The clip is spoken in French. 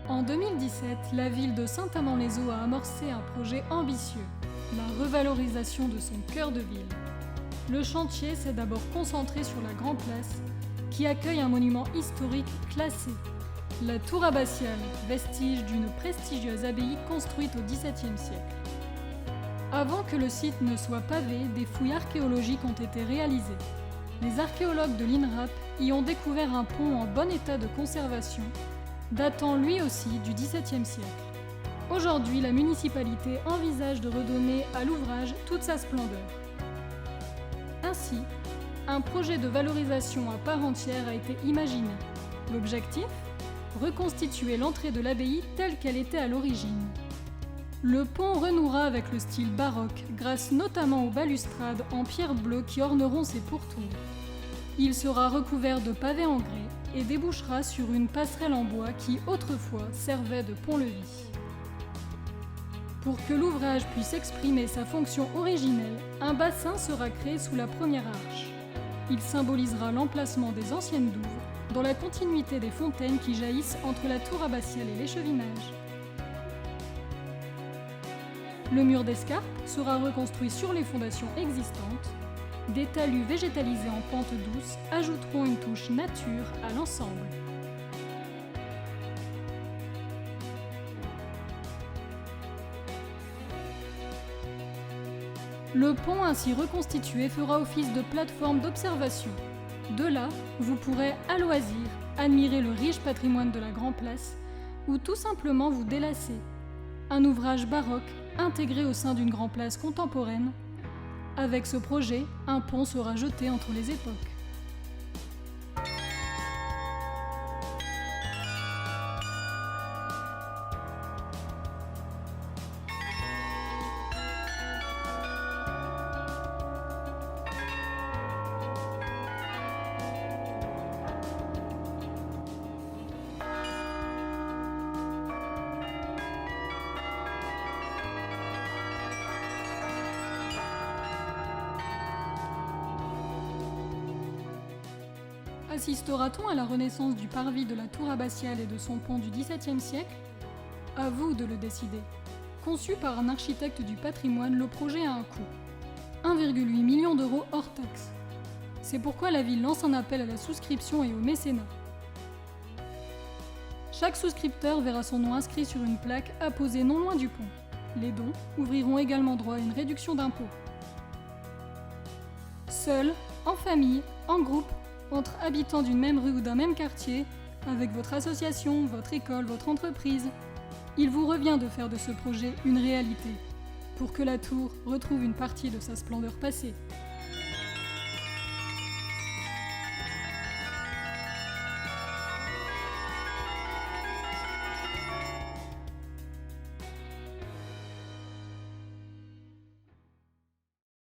En 2017, la ville de Saint-Amand-les-Eaux a amorcé un projet ambitieux, la revalorisation de son cœur de ville. Le chantier s'est d'abord concentré sur la Grand Place, qui accueille un monument historique classé, la tour abbatiale, vestige d'une prestigieuse abbaye construite au XVIIe siècle. Avant que le site ne soit pavé, des fouilles archéologiques ont été réalisées. Les archéologues de l'INRAP y ont découvert un pont en bon état de conservation, datant lui aussi du XVIIe siècle. Aujourd'hui, la municipalité envisage de redonner à l'ouvrage toute sa splendeur. Ainsi, un projet de valorisation à part entière a été imaginé. L'objectif ? Reconstituer l'entrée de l'abbaye telle qu'elle était à l'origine. Le pont renouera avec le style baroque, grâce notamment aux balustrades en pierre bleue qui orneront ses pourtours. Il sera recouvert de pavés en grès et débouchera sur une passerelle en bois qui autrefois servait de pont-levis. Pour que l'ouvrage puisse exprimer sa fonction originelle, un bassin sera créé sous la première arche. Il symbolisera l'emplacement des anciennes douves, dans la continuité des fontaines qui jaillissent entre la tour abbatiale et l'échevinage. Le mur d'escarpe sera reconstruit sur les fondations existantes. Des talus végétalisés en pente douce ajouteront une touche nature à l'ensemble. Le pont ainsi reconstitué fera office de plateforme d'observation. De là, vous pourrez à loisir admirer le riche patrimoine de la Grand Place ou tout simplement vous délasser. Un ouvrage baroque intégré au sein d'une Grand Place contemporaine. Avec ce projet, un pont sera jeté entre les époques. Assistera-t-on à la renaissance du parvis de la tour abbatiale et de son pont du XVIIe siècle ? À vous de le décider. Conçu par un architecte du patrimoine, le projet a un coût. 1,8 million d'euros hors taxes. C'est pourquoi la ville lance un appel à la souscription et au mécénat. Chaque souscripteur verra son nom inscrit sur une plaque apposée non loin du pont. Les dons ouvriront également droit à une réduction d'impôt. Seul, en famille, en groupe, entre habitants d'une même rue ou d'un même quartier, avec votre association, votre école, votre entreprise, il vous revient de faire de ce projet une réalité, pour que la tour retrouve une partie de sa splendeur passée.